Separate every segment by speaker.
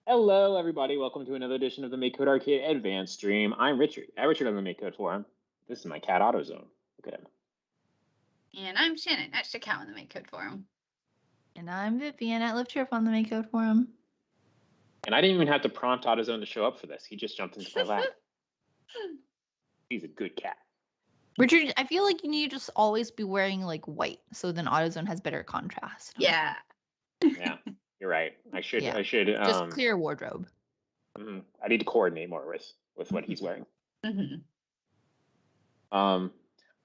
Speaker 1: Hello, everybody. Welcome to another edition of the MakeCode Arcade Advanced stream. I'm Richard. Richard on the MakeCode forum. This is my cat AutoZone. Look at him.
Speaker 2: And I'm Shannon at Checkout on the MakeCode forum.
Speaker 3: And I'm Vivian at LiveTurf on the MakeCode forum.
Speaker 1: And I didn't even have to prompt AutoZone to show up for this. He just jumped into my lap. He's a good cat.
Speaker 3: Richard, I feel like you need to just always be wearing like white, so then AutoZone has better contrast.
Speaker 2: Yeah.
Speaker 1: Yeah, you're right. I should.
Speaker 3: Yeah.
Speaker 1: I should.
Speaker 3: Just clear wardrobe.
Speaker 1: I need to coordinate more with what he's wearing.
Speaker 2: Mm-hmm.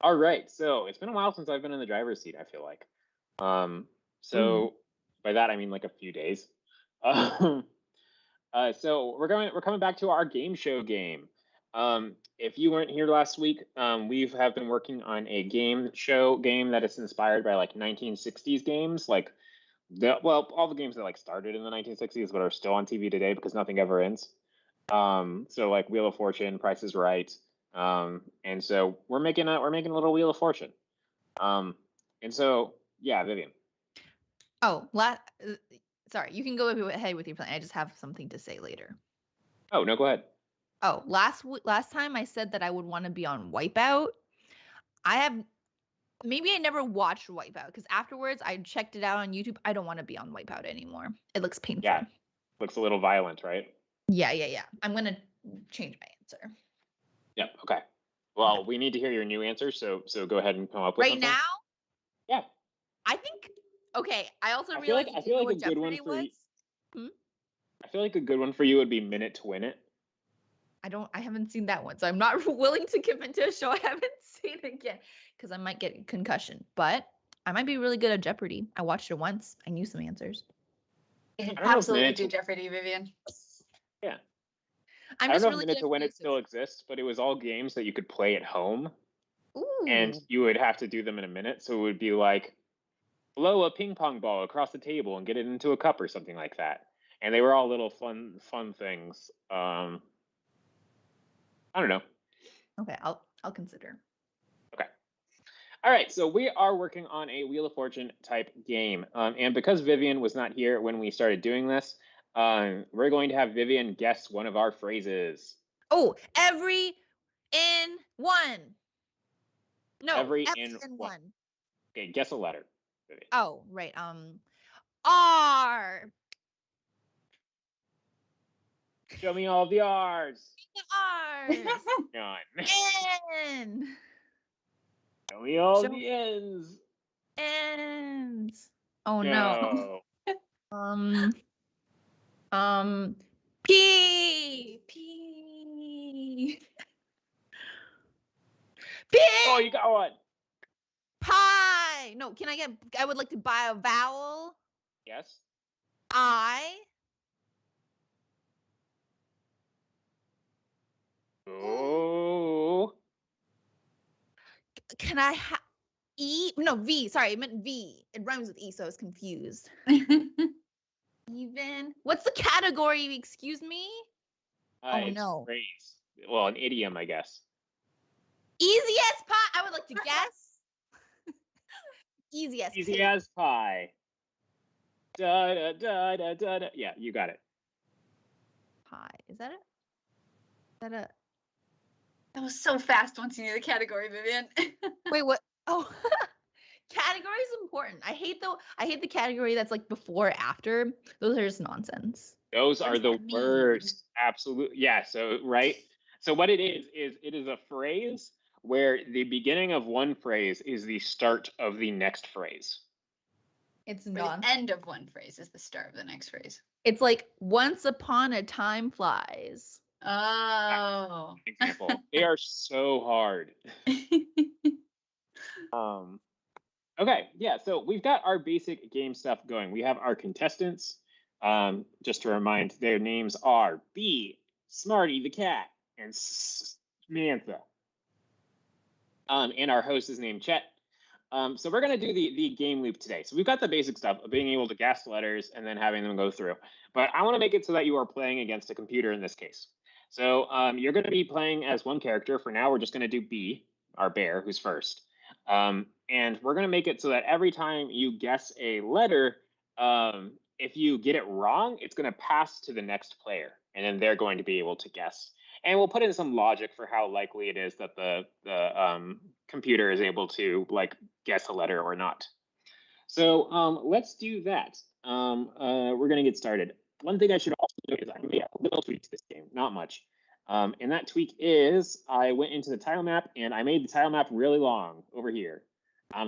Speaker 1: All right. So it's been a while since I've been in the driver's seat, I feel like. So by that I mean like a few days. So we're coming back to our game show game. If you weren't here last week, we have been working on a game show game that is inspired by like 1960s games, like all the games that like started in the 1960s but are still on TV today because nothing ever ends. So like Wheel of Fortune, Price is Right. And so we're making a little Wheel of Fortune. And so yeah, Vivian.
Speaker 3: Oh, sorry, you can go ahead with your plan. I just have something to say later.
Speaker 1: Oh, no, go ahead.
Speaker 3: Oh, last time I said that I would want to be on Wipeout. Maybe I never watched Wipeout because afterwards I checked it out on YouTube. I don't want to be on Wipeout anymore. It looks painful.
Speaker 1: Yeah, looks a little violent, right?
Speaker 3: Yeah. I'm gonna change my answer.
Speaker 1: Yep. Okay. Well, we need to hear your new answer, so go ahead and come up with
Speaker 3: right
Speaker 1: something.
Speaker 3: now.
Speaker 1: Yeah.
Speaker 3: I think. Okay. I also
Speaker 1: I
Speaker 3: realized
Speaker 1: feel like a good one for you. I feel like a good one for you would be Minute to Win It.
Speaker 3: I haven't seen that one, so I'm not willing to commit to a show I haven't seen again because I might get concussion. But I might be really good at Jeopardy. I watched it once. I knew some answers.
Speaker 2: You can absolutely do Jeopardy, Vivian.
Speaker 1: Yeah.
Speaker 3: I
Speaker 1: don't know if
Speaker 3: really
Speaker 1: Minute to Win It still exists, but it was all games that you could play at home.
Speaker 3: Ooh.
Speaker 1: And you would have to do them in a minute. So it would be like, blow a ping pong ball across the table and get it into a cup or something like that. And they were all little fun things. I don't know.
Speaker 3: Okay, I'll consider.
Speaker 1: Okay. All right, so we are working on a Wheel of Fortune type game. And because Vivian was not here when we started doing this, we're going to have Vivian guess one of our phrases.
Speaker 3: Oh, every in one. No,
Speaker 1: every in one. Okay, guess a letter, Vivian.
Speaker 3: Oh, right. R.
Speaker 1: Show me all the R's.
Speaker 3: R's.
Speaker 1: None.
Speaker 3: N.
Speaker 1: Show me all the N's.
Speaker 3: N's. Oh
Speaker 1: no.
Speaker 3: P.
Speaker 1: Oh, you got one.
Speaker 3: Pie. No, I would like to buy a vowel.
Speaker 1: Yes.
Speaker 3: I.
Speaker 1: Oh.
Speaker 3: Can I have E? No, V. Sorry, I meant V. It rhymes with E, so I was confused. Even. What's the category? Excuse me? Oh, no.
Speaker 1: Phrase. Well, an idiom, I guess.
Speaker 3: Easy as pie. I would like to guess. Easy as
Speaker 1: Easy as pie. Da da da da da da. Yeah, you got it.
Speaker 3: Pie. Is that it? Is that it?
Speaker 2: That was so fast once you knew the category, Vivian.
Speaker 3: Wait, what? Oh, category is important. I hate the category that's like before or after. Those are just nonsense.
Speaker 1: Those are the worst. Absolutely. Yeah. So, right. So what it is it is a phrase where the beginning of one phrase is the start of the next phrase.
Speaker 3: It's
Speaker 2: not. The end of one phrase is the start of the next phrase.
Speaker 3: It's like once upon a time flies.
Speaker 2: Oh.
Speaker 1: Example. They are so hard. Okay, yeah, so we've got our basic game stuff going. We have our contestants. Just to remind, their names are B, Smarty the cat, and Samantha. And our host is named Chet. So we're going to do the game loop today. So we've got the basic stuff of being able to guess letters and then having them go through. But I want to make it so that you are playing against a computer in this case. So you're going to be playing as one character. For now, we're just going to do B, our bear, who's first. And we're going to make it so that every time you guess a letter, if you get it wrong, it's going to pass to the next player, and then they're going to be able to guess. And we'll put in some logic for how likely it is that the computer is able to like guess a letter or not. So let's do that. We're going to get started. One thing I should also do is I made a little tweak to this game, not much. And that tweak is I went into the tile map and I made the tile map really long over here.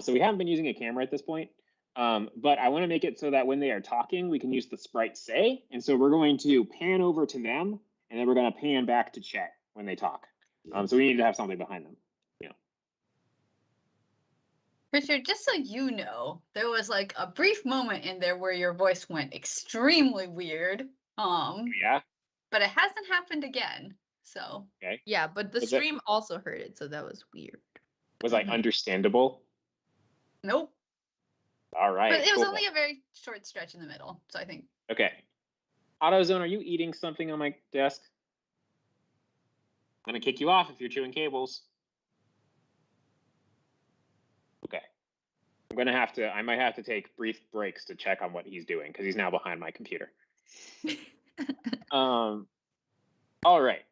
Speaker 1: So we haven't been using a camera at this point, but I want to make it so that when they are talking, we can use the sprite say. And so we're going to pan over to them, and then we're going to pan back to chat when they talk. So we need to have something behind them.
Speaker 2: Richard, just so you know, there was like a brief moment in there where your voice went extremely weird.
Speaker 1: Yeah.
Speaker 2: But it hasn't happened again. So.
Speaker 1: Okay.
Speaker 3: Yeah, but the stream also heard it, so that was weird.
Speaker 1: Was I understandable?
Speaker 2: Nope.
Speaker 1: All right.
Speaker 2: But it was only a very short stretch in the middle, so I think.
Speaker 1: Okay. AutoZone, are you eating something on my desk? I'm gonna kick you off if you're chewing cables. Okay. I might have to take brief breaks to check on what he's doing because he's now behind my computer. All right.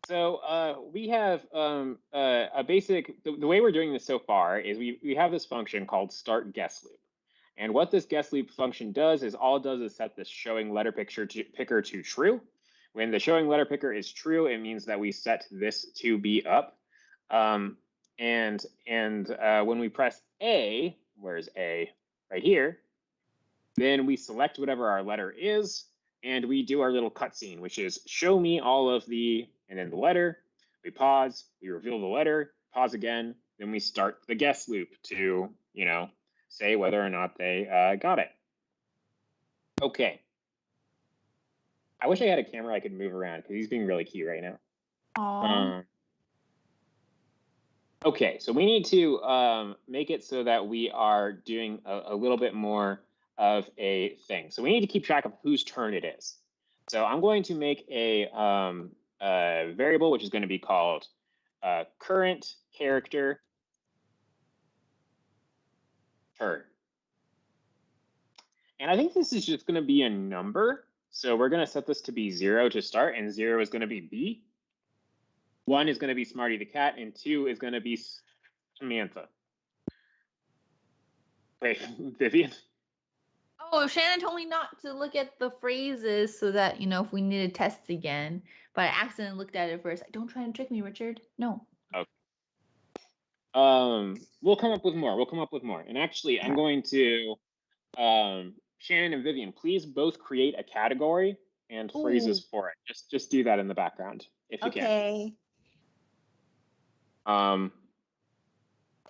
Speaker 1: So we have a basic, the way we're doing this so far is we have this function called start guess loop. And what this guess loop function does is all it does is set this showing letter picker to true. When the showing letter picker is true, it means that we set this to be up. And when we press A, where's A? Right here, then we select whatever our letter is, and we do our little cutscene, which is show me all of the, and then the letter. We pause, we reveal the letter, pause again, then we start the guess loop to, say whether or not they got it. Okay. I wish I had a camera I could move around because he's being really cute right now. Okay, so we need to make it so that we are doing a little bit more of a thing. So we need to keep track of whose turn it is. So I'm going to make a variable which is going to be called current character turn. And I think this is just going to be a number. So we're going to set this to be 0 to start, and 0 is going to be B. 1 is going to be Smarty the cat, and 2 is going to be Samantha. Wait, Vivian?
Speaker 3: Oh, Shannon told me not to look at the phrases so that, if we need to test again. But I accidentally looked at it first. Don't try and trick me, Richard. No.
Speaker 1: Okay. We'll come up with more. And actually, I'm going to, Shannon and Vivian, please both create a category and phrases for it. Just do that in the background if you can.
Speaker 3: Okay.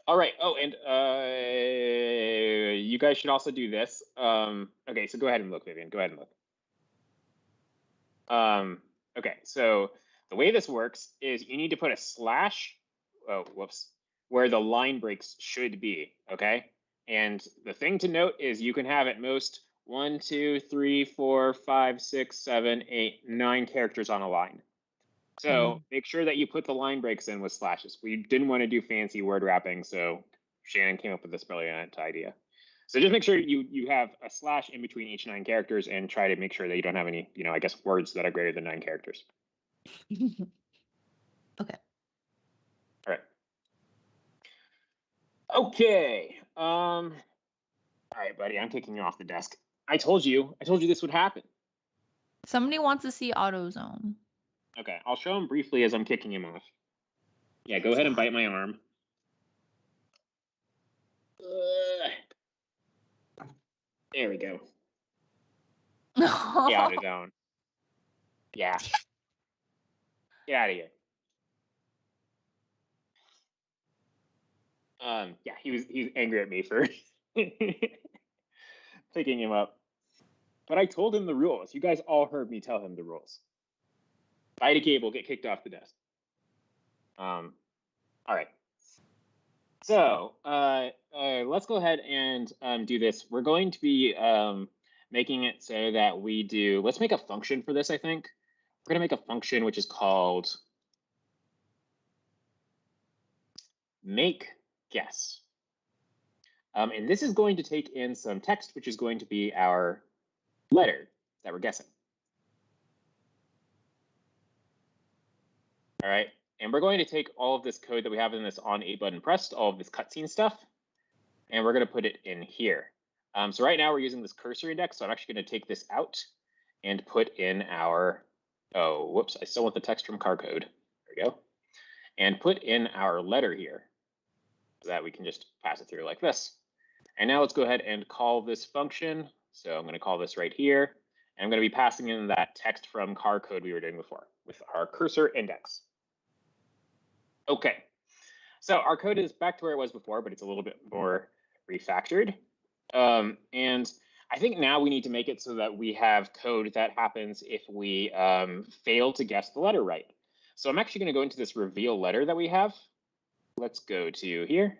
Speaker 1: All right. Oh, and you guys should also do this. Okay, so go ahead and look, Vivian. Go ahead and look. Okay, so the way this works is you need to put a slash, where the line breaks should be, okay? And the thing to note is you can have at most 1, 2, 3, 4, 5, 6, 7, 8, 9 characters on a line. So make sure that you put the line breaks in with slashes. We didn't want to do fancy word wrapping, so Shannon came up with this brilliant idea. So just make sure you have a slash in between each 9 characters and try to make sure that you don't have any, I guess, words that are greater than 9 characters.
Speaker 3: Okay.
Speaker 1: All right. Okay. All right, buddy, I'm kicking you off the desk. I told you this would happen.
Speaker 3: Somebody wants to see AutoZone.
Speaker 1: Okay, I'll show him briefly as I'm kicking him off. Yeah, go ahead and bite my arm. There we go. Get out of zone. Yeah. Get out of here. Yeah, he's angry at me for picking him up. But I told him the rules. You guys all heard me tell him the rules. Bite a cable, get kicked off the desk. All right. So let's go ahead and do this. We're going to be making it so that we do, let's make a function for this, I think. We're going to make a function which is called MakeGuess. And this is going to take in some text, which is going to be our letter that we're guessing. All right, and we're going to take all of this code that we have in this on 8 button pressed, all of this cutscene stuff, and we're going to put it in here. So right now we're using this cursor index, so I'm actually going to take this out and put in our, oh, whoops, I still want the text from car code. There we go. And put in our letter here so that we can just pass it through like this. And now let's go ahead and call this function. So I'm going to call this right here. And I'm going to be passing in that text from car code we were doing before with our cursor index. Okay, so our code is back to where it was before, but it's a little bit more refactored. And I think now we need to make it so that we have code that happens if we fail to guess the letter right. So I'm actually going to go into this reveal letter that we have. Let's go to here.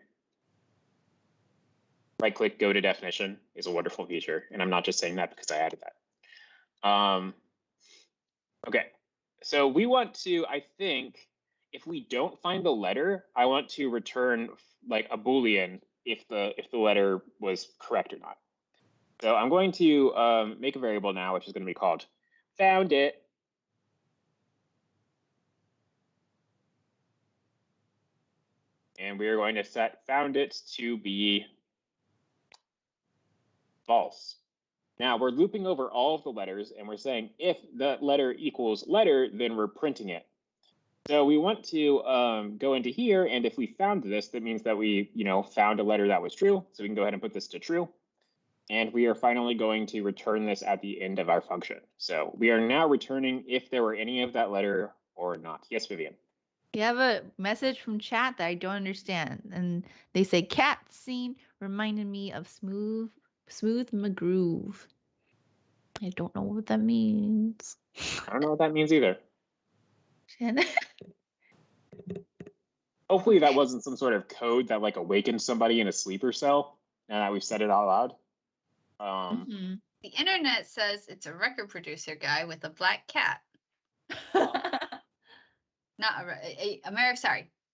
Speaker 1: Right click, go to definition is a wonderful feature. And I'm not just saying that because I added that. Okay, so we want to, I think, if we don't find the letter, I want to return like a Boolean if the letter was correct or not. So I'm going to make a variable now, which is going to be called found it. And we are going to set found it to be false. Now we're looping over all of the letters and we're saying if the letter equals letter, then we're printing it. So we want to go into here, and if we found this, that means that we, found a letter that was true. So we can go ahead and put this to true. And we are finally going to return this at the end of our function. So we are now returning if there were any of that letter or not. Yes, Vivian.
Speaker 3: You have a message from chat that I don't understand. And they say cat scene reminded me of Smooth McGroove. I don't know what that means.
Speaker 1: I don't know what that means either.
Speaker 3: Shannon.
Speaker 1: Hopefully that wasn't some sort of code that like awakened somebody in a sleeper cell and that we've said it out loud.
Speaker 2: The internet says it's a record producer guy with a black cat. Not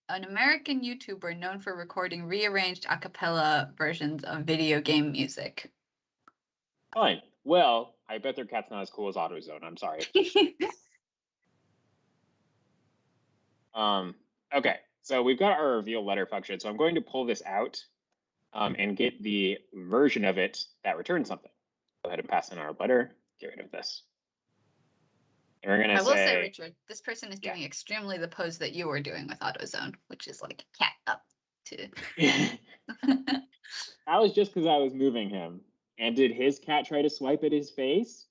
Speaker 2: an American YouTuber known for recording rearranged a cappella versions of video game music.
Speaker 1: Fine. Well, I bet their cat's not as cool as AutoZone. I'm sorry. Okay, so we've got our reveal letter function. So I'm going to pull this out and get the version of it that returns something. Go ahead and pass in our letter. Get rid of this. And we're going to
Speaker 2: I will say, Richard, this person is doing extremely the pose that you were doing with AutoZone, which is like cat up to.
Speaker 1: That was just because I was moving him. And did his cat try to swipe at his face?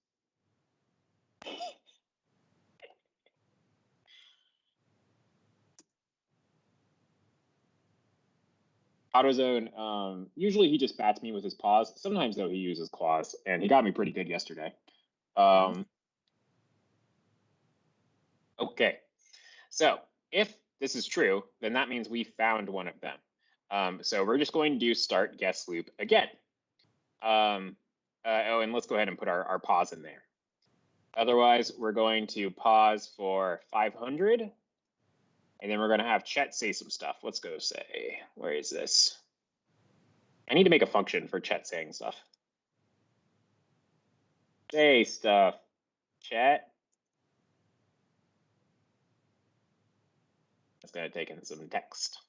Speaker 1: AutoZone, usually he just bats me with his paws. Sometimes, though, he uses claws, and he got me pretty good yesterday. Okay, so if this is true, then that means we found one of them. So we're just going to do start guess loop again. And let's go ahead and put our pause in there. Otherwise, we're going to pause for 500. And then we're going to have Chet say some stuff. Let's go say, where is this? I need to make a function for Chet saying stuff. Say stuff, Chet. That's going to take in some text.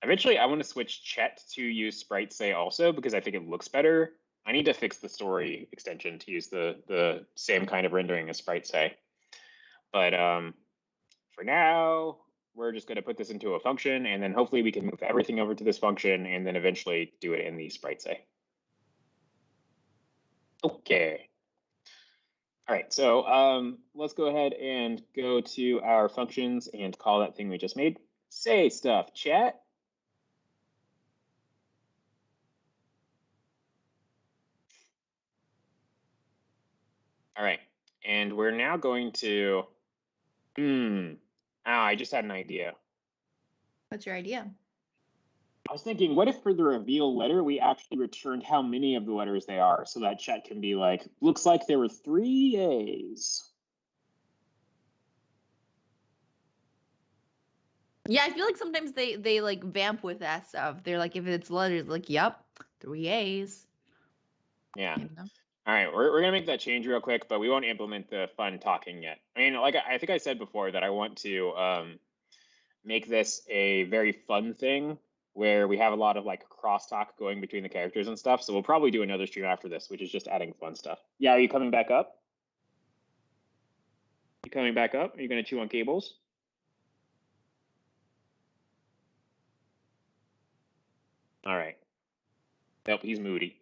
Speaker 1: Eventually, I want to switch Chet to use Sprite say also because I think it looks better. I need to fix the story extension to use the same kind of rendering as Sprite say. But for now, we're just going to put this into a function, and then hopefully we can move everything over to this function and then eventually do it in the Sprite say. Okay. All right, so let's go ahead and go to our functions and call that thing we just made. Say stuff, Chat. All right, and we're now going to, I just had an idea.
Speaker 3: What's your idea?
Speaker 1: I was thinking, what if for the reveal letter, we actually returned how many of the letters they are so that Chet can be like, looks like there were 3 A's.
Speaker 3: Yeah, I feel like sometimes they like vamp with that stuff. They're like, if it's letters, like, yep, 3 A's.
Speaker 1: Yeah.
Speaker 3: You know?
Speaker 1: All right, we're gonna make that change real quick, but we won't implement the fun talking yet. I mean, like I think I said before that I want to make this a very fun thing where we have a lot of like crosstalk going between the characters and stuff. So we'll probably do another stream after this, which is just adding fun stuff. Yeah, are you coming back up? You coming back up? Are you gonna chew on cables? All right. Nope, he's moody.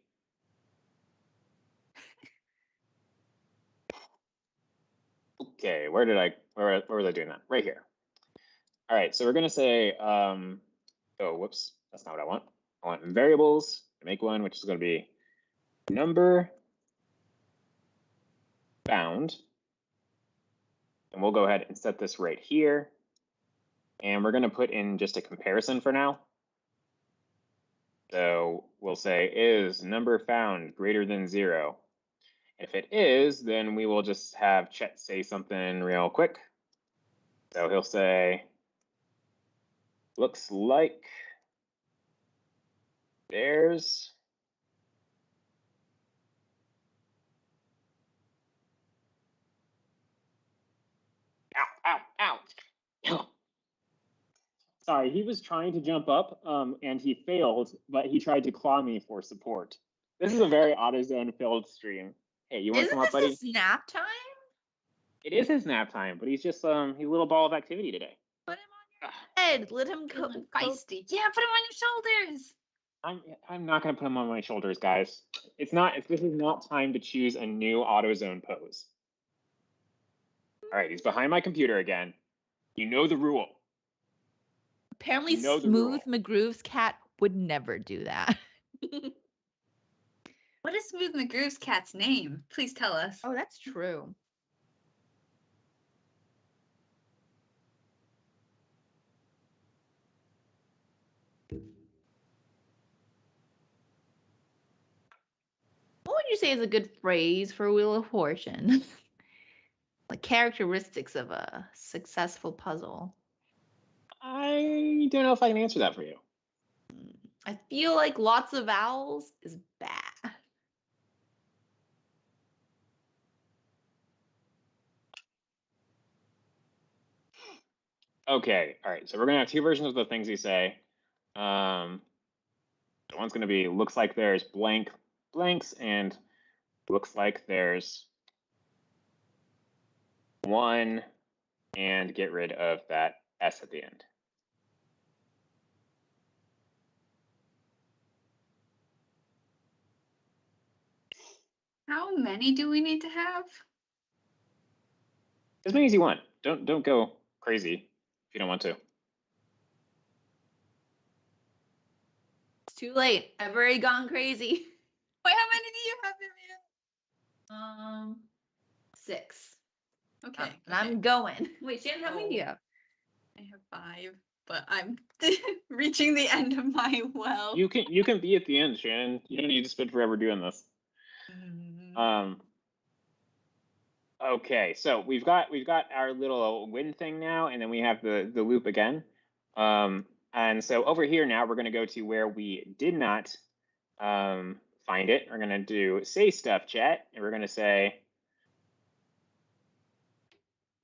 Speaker 1: Okay, where was I doing that? Right here. All right, so we're gonna say, oh, whoops, that's not what I want. I want variables to make one, which is gonna be number found. And we'll go ahead and set this right here. And we're gonna put in just a comparison for now. So we'll say, is number found greater than 0? If it is, then we will just have Chet say something real quick. So he'll say, looks like there's ow, ow, ow. Sorry, he was trying to jump up and he failed, but he tried to claw me for support. This is a very AutoZone filled stream. Hey, you want to come up, buddy?
Speaker 3: Isn't this nap time?
Speaker 1: It is his nap time, but he's just he's a little ball of activity today.
Speaker 3: Put him on your head. Let him go.
Speaker 2: Feisty. Yeah, put him on your shoulders.
Speaker 1: I'm not gonna put him on my shoulders, guys. This is not time to choose a new AutoZone pose. All right, he's behind my computer again. You know the rule.
Speaker 3: Apparently, Smooth McGroove's cat would never do that.
Speaker 2: What is Smooth McGroove's cat's name? Please tell us.
Speaker 3: Oh, that's true. What would you say is a good phrase for Wheel of Fortune? Like characteristics of a successful puzzle.
Speaker 1: I don't know if I can answer that for you.
Speaker 3: I feel like lots of vowels is bad.
Speaker 1: Okay, all right. So we're gonna have two versions of the things you say. One's gonna be looks like there's blanks and looks like there's one and get rid of that S at the end.
Speaker 2: How many do we need to have?
Speaker 1: As many as you want. Don't go crazy if you don't want to.
Speaker 3: It's too late. I've already gone crazy.
Speaker 2: Wait, how many do you have, Vivian?
Speaker 3: 6.
Speaker 2: Okay.
Speaker 3: And I'm going. Wait, Shannon, how many do you have?
Speaker 2: I have 5, but I'm reaching the end of my well.
Speaker 1: You can be at the end, Shannon. You don't need to spend forever doing this. Okay, so we've got our little win thing now, and then we have the loop again. And so over here now we're going to go to where we did not find it. We're going to do say stuff chat, and we're going to say,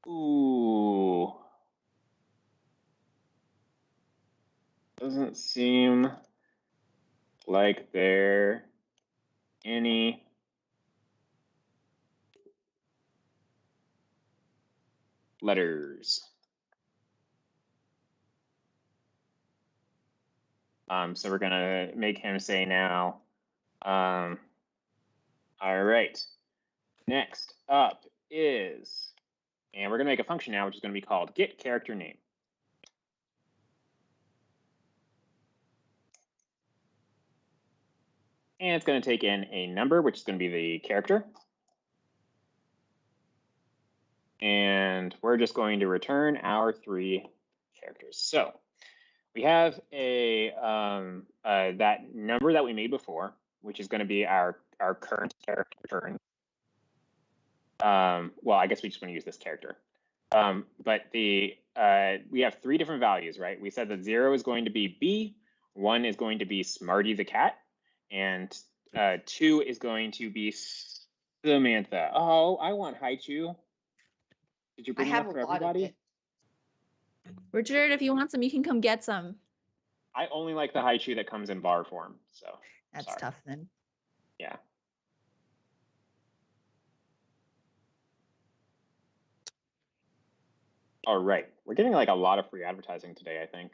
Speaker 1: ooh, doesn't seem like there any letters. So we're gonna make him say now, all right, next up is, and we're gonna make a function now, which is gonna be called get character name. And it's gonna take in a number, which is gonna be the character. And we're just going to return our 3 characters. So we have a that number that we made before, which is going to be our current character return. Well, I guess we just want to use this character. But we have 3 different values, right? We said that 0 is going to be B, 1 is going to be Smarty the cat, and 2 is going to be Samantha. Oh, I want Haichu. Did you
Speaker 2: I
Speaker 1: bring
Speaker 2: have
Speaker 1: enough
Speaker 2: a
Speaker 1: for
Speaker 2: lot of
Speaker 1: everybody?
Speaker 2: it.
Speaker 3: Richard, if you want some, you can come get some.
Speaker 1: I only like the Haichu that comes in bar form, so
Speaker 3: That's
Speaker 1: sorry.
Speaker 3: tough then.
Speaker 1: Yeah. All right, we're getting like a lot of free advertising today, I think.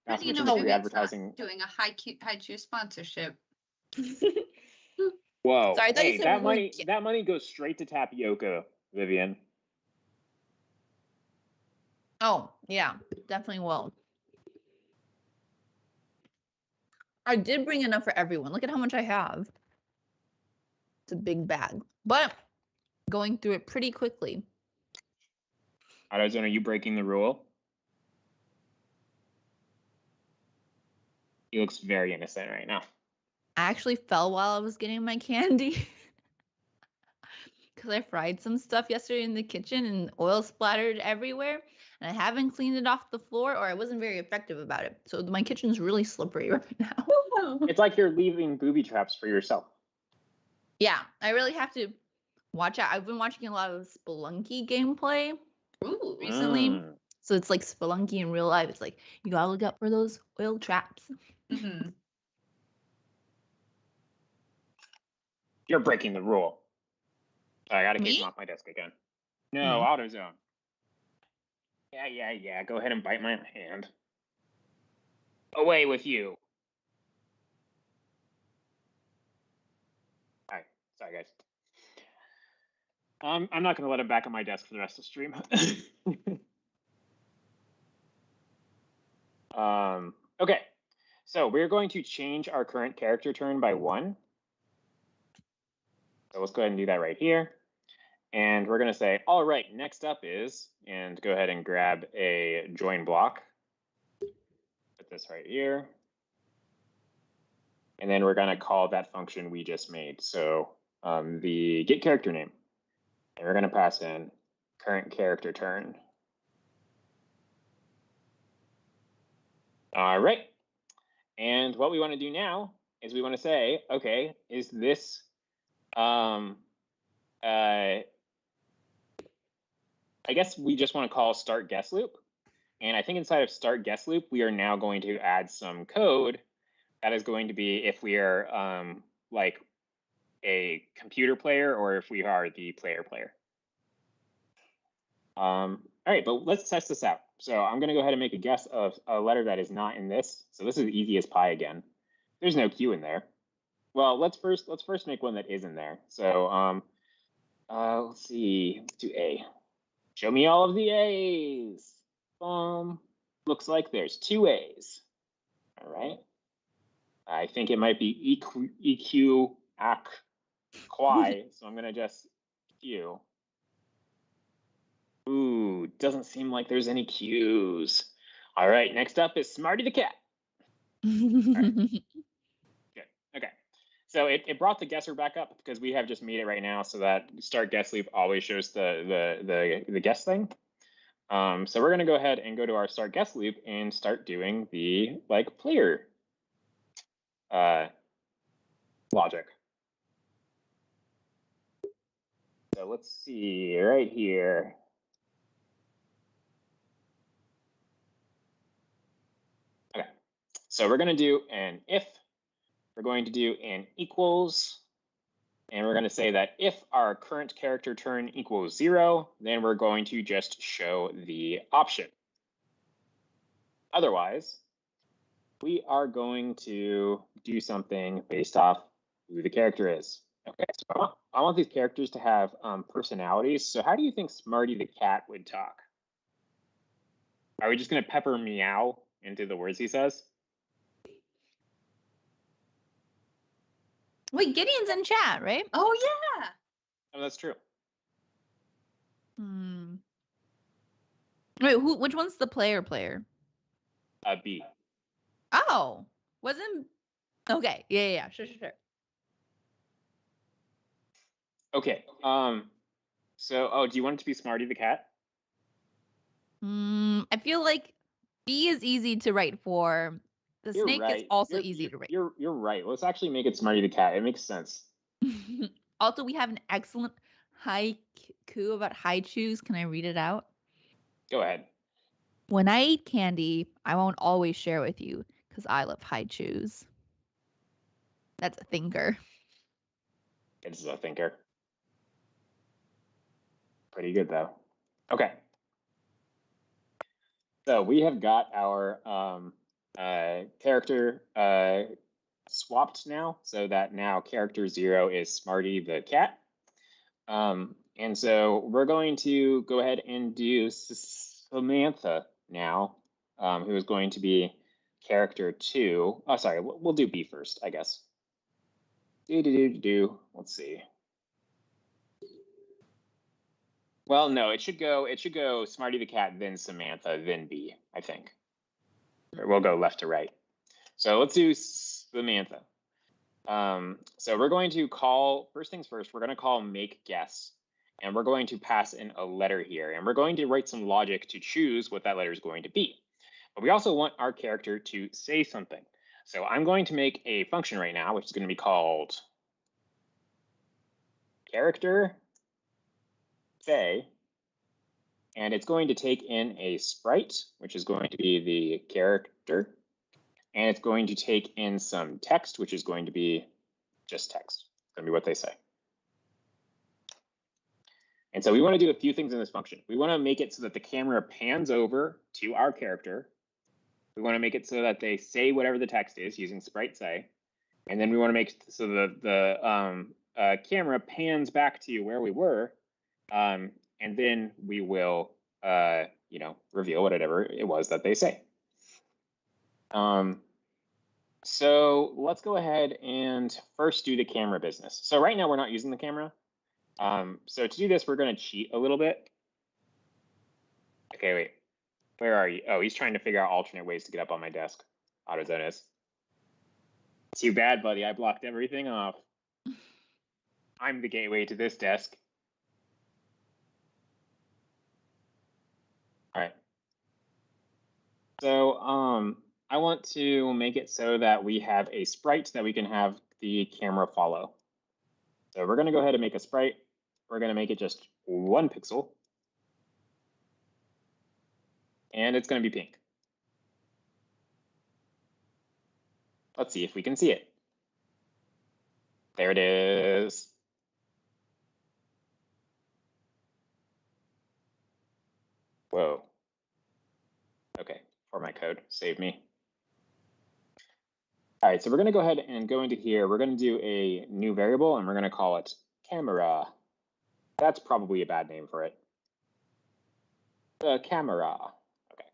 Speaker 2: How
Speaker 1: Not
Speaker 2: do
Speaker 1: so
Speaker 2: you
Speaker 1: much
Speaker 2: know
Speaker 1: into free
Speaker 2: Vivian's not
Speaker 1: advertising.
Speaker 2: doing a Haichu sponsorship?
Speaker 1: Whoa!
Speaker 3: Sorry, I thought you
Speaker 1: Hey,
Speaker 3: said
Speaker 1: that
Speaker 3: we were
Speaker 1: money that money goes straight to tapioca, Vivian.
Speaker 3: Oh, yeah, definitely will. I did bring enough for everyone. Look at how much I have. It's a big bag, but going through it pretty quickly.
Speaker 1: AutoZone, are you breaking the rule? He looks very innocent right now.
Speaker 3: I actually fell while I was getting my candy because I fried some stuff yesterday in the kitchen and oil splattered everywhere. And I haven't cleaned it off the floor, or I wasn't very effective about it. So my kitchen's really slippery right now.
Speaker 1: It's like you're leaving booby traps for yourself.
Speaker 3: Yeah, I really have to watch out. I've been watching a lot of Spelunky gameplay recently. So it's like Spelunky in real life. It's like, you gotta look out for those oil traps.
Speaker 2: Mm-hmm.
Speaker 1: You're breaking the rule. I gotta kick
Speaker 3: Me?
Speaker 1: him off my desk again. No, AutoZone. Yeah. Go ahead and bite my hand. Away with you. All right, sorry guys. I'm not gonna let him back on my desk for the rest of the stream. Okay, so we're going to change our current character turn by 1. So let's go ahead and do that right here. And we're gonna say, all right, next up is, and go ahead and grab a join block. Put this right here. And then we're gonna call that function we just made. So the get character name. And we're gonna pass in current character turn. All right. And what we want to do now is we want to say, okay, is this I guess we just want to call start guest loop. And I think inside of start guest loop, we are now going to add some code that is going to be if we are like a computer player or if we are the player. All right, but let's test this out. So I'm going to go ahead and make a guess of a letter that is not in this. So this is easy as pie again. There's no Q in there. Well, let's first make one that is in there. So let's see, let's do A. Show me all of the A's. Looks like there's 2 A's. All right. I think it might be EQ ac quai, so I'm gonna just Q. Ooh, doesn't seem like there's any Q's. All right, next up is Smarty the cat. Right. Good. Okay. So it brought the guesser back up because we have just made it right now so that start guest loop always shows the guess thing. So we're gonna go ahead and go to our start guest loop and start doing the like player logic. So let's see right here. Okay, so we're gonna do an if, we're going to do an equals, and we're gonna say that if our current character turn equals 0, then we're going to just show the option. Otherwise, we are going to do something based off who the character is. Okay, so I want these characters to have personalities. So how do you think Smarty the cat would talk? Are we just gonna pepper meow into the words he says?
Speaker 3: Wait, Gideon's in chat, right?
Speaker 2: Oh yeah.
Speaker 1: Oh, that's true.
Speaker 3: Wait, which one's the player?
Speaker 1: B.
Speaker 3: Oh, wasn't. Okay, yeah, sure.
Speaker 1: Okay. So, do you want it to be Smarty the cat?
Speaker 3: I feel like B is easy to write for. The
Speaker 1: You're
Speaker 3: snake is
Speaker 1: right.
Speaker 3: also easy to write.
Speaker 1: You're right. Let's actually make it Smarty the cat. It makes sense.
Speaker 3: Also, we have an excellent haiku about haichus. Can I read it out?
Speaker 1: Go ahead.
Speaker 3: When I eat candy, I won't always share with you because I love haichus. That's a thinker.
Speaker 1: It's a thinker. Pretty good though. Okay. So we have got our character swapped now, so that now character 0 is Smarty the cat. And so we're going to go ahead and do Samantha now, who is going to be character 2. Oh, sorry, we'll do B first, I guess. Let's see. Well, no, it should go Smarty the cat, then Samantha, then B, I think. Or we'll go left to right. So let's do Samantha. So we're going to call, first things first, we're going to call make guess. And we're going to pass in a letter here. And we're going to write some logic to choose what that letter is going to be. But we also want our character to say something. So I'm going to make a function right now, which is going to be called character say. And it's going to take in a sprite, which is going to be the character. And it's going to take in some text, which is going to be just text. It's going to be what they say. And so we want to do a few things in this function. We want to make it so that the camera pans over to our character. We want to make it so that they say whatever the text is using Sprite say. And then we want to make so that the camera pans back to where we were. And then we will, reveal whatever it was that they say. So let's go ahead and first do the camera business. So right now we're not using the camera. So to do this, we're going to cheat a little bit. Okay, wait. Where are you? Oh, he's trying to figure out alternate ways to get up on my desk. AutoZone is. Too bad, buddy. I blocked everything off. I'm the gateway to this desk. All right. So I want to make it so that we have a sprite that we can have the camera follow. So we're going to go ahead and make a sprite. We're going to make it just 1 pixel. And it's going to be pink. Let's see if we can see it. There it is. Whoa. Okay, for my code, save me. All right, so we're going to go ahead and go into here. We're going to do a new variable, and we're going to call it camera. That's probably a bad name for it. The camera. Okay.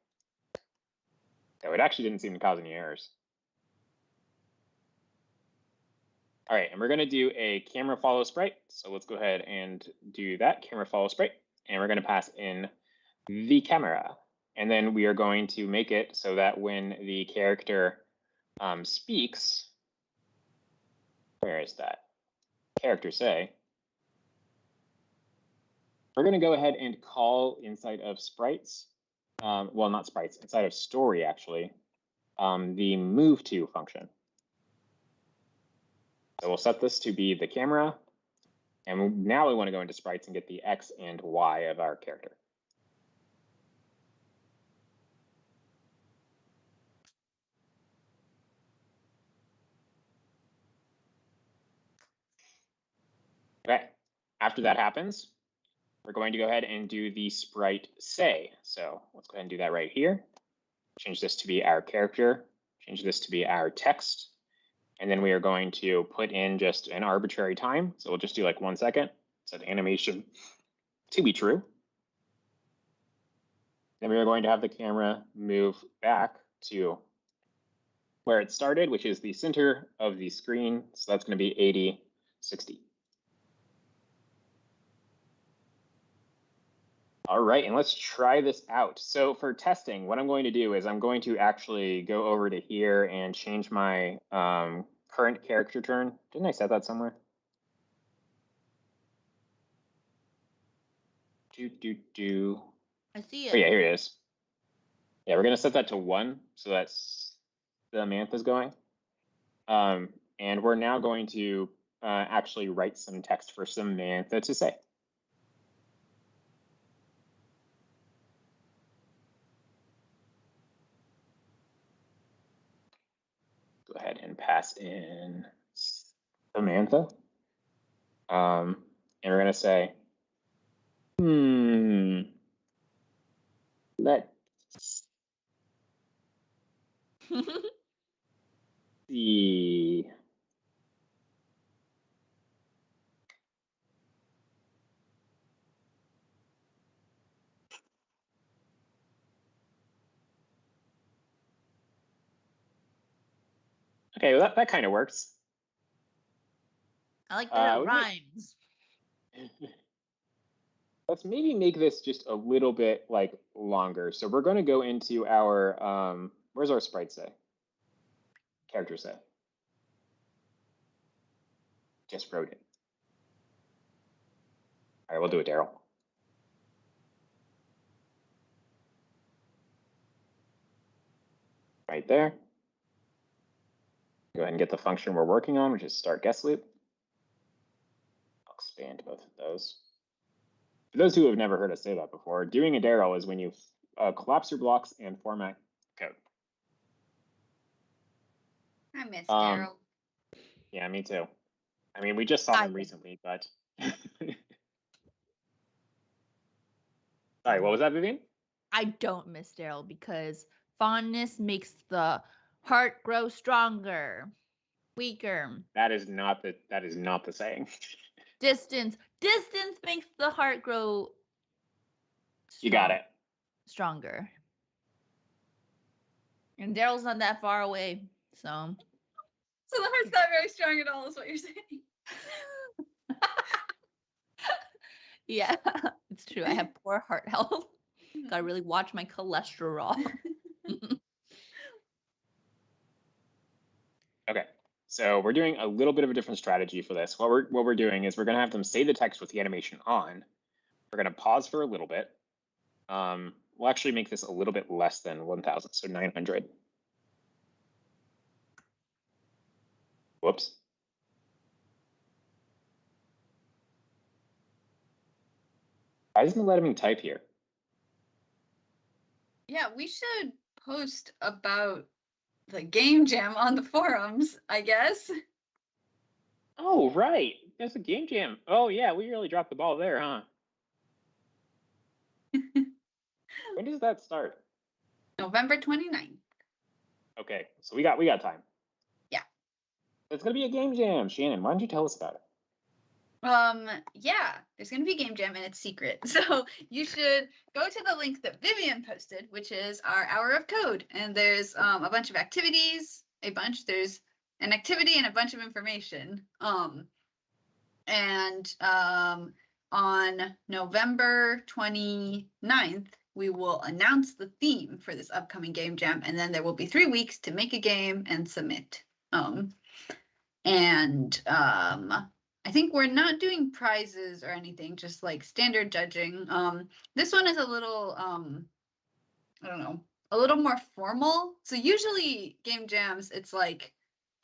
Speaker 1: So it actually didn't seem to cause any errors. All right, and we're going to do a camera follow sprite. So let's go ahead and do that, camera follow sprite. And we're going to pass in the camera. And then we are going to make it so that when the character speaks, where is that? Character say. We're going to go ahead and call inside of sprites, well, not sprites, inside of story actually, the move to function. So we'll set this to be the camera. And now we want to go into sprites and get the X and Y of our character. Okay, after that happens, we're going to go ahead and do the sprite say. So let's go ahead and do that right here. Change this to be our character, change this to be our text. And then we are going to put in just an arbitrary time. So we'll just do like 1 second. Set animation to be true. Then we are going to have the camera move back to where it started, which is the center of the screen. So that's going to be 80, 60. All right, and let's try this out. So for testing, what I'm going to do is I'm going to actually go over to here and change my current character turn. Didn't I set that somewhere?
Speaker 3: I see
Speaker 1: Oh yeah,
Speaker 3: it.
Speaker 1: here it is. Yeah, we're gonna set that to 1, so that's Samantha's going. And we're now going to actually write some text for Samantha to say. Go ahead and pass in Samantha. And we're gonna say, let's see. Okay, well that kind of works.
Speaker 3: I like that it
Speaker 1: we might-
Speaker 3: rhymes.
Speaker 1: Let's maybe make this just a little bit like longer. So we're going to go into our where's our sprite say? Character set. Just wrote it. All right, we'll do it, Daryl. Right there. Go ahead and get the function we're working on, which is start guest loop. I'll expand both of those. For those who have never heard us say that before, doing a Daryl is when you collapse your blocks and format code.
Speaker 2: I miss Daryl.
Speaker 1: Yeah, me too. I mean, we just saw them recently, but. Sorry, what was that, Vivian?
Speaker 3: I don't miss Daryl because fondness makes the heart grow stronger, weaker.
Speaker 1: That is not the saying.
Speaker 3: Distance makes the heart grow.
Speaker 1: You got it.
Speaker 3: Stronger. And Daryl's not that far away, so.
Speaker 2: So the heart's not very strong at all, is what you're saying.
Speaker 3: Yeah, it's true. I have poor heart health. Gotta really watch my cholesterol.
Speaker 1: Okay, so we're doing a little bit of a different strategy for this. What we're doing is we're gonna have them say the text with the animation on. We're gonna pause for a little bit. We'll actually make this a little bit less than 1,000, so 900. Whoops. Why isn't it letting me type here?
Speaker 2: Yeah, we should post about the game jam on the forums, I guess.
Speaker 1: Oh, right. There's a game jam. Oh, yeah, we really dropped the ball there, huh? When does that start?
Speaker 2: November 29th.
Speaker 1: Okay, so we got time.
Speaker 2: Yeah.
Speaker 1: It's gonna be a game jam. Shannon, why don't you tell us about it?
Speaker 2: Yeah, there's gonna be a game jam and it's secret. So you should go to the link that Vivian posted, which is our hour of code. And there's a bunch of activities, there's an activity and a bunch of information. On November 29th, we will announce the theme for this upcoming game jam, and then there will be 3 weeks to make a game and submit. I think we're not doing prizes or anything, just like standard judging. This one is a little, I don't know, a little more formal. So usually game jams, it's like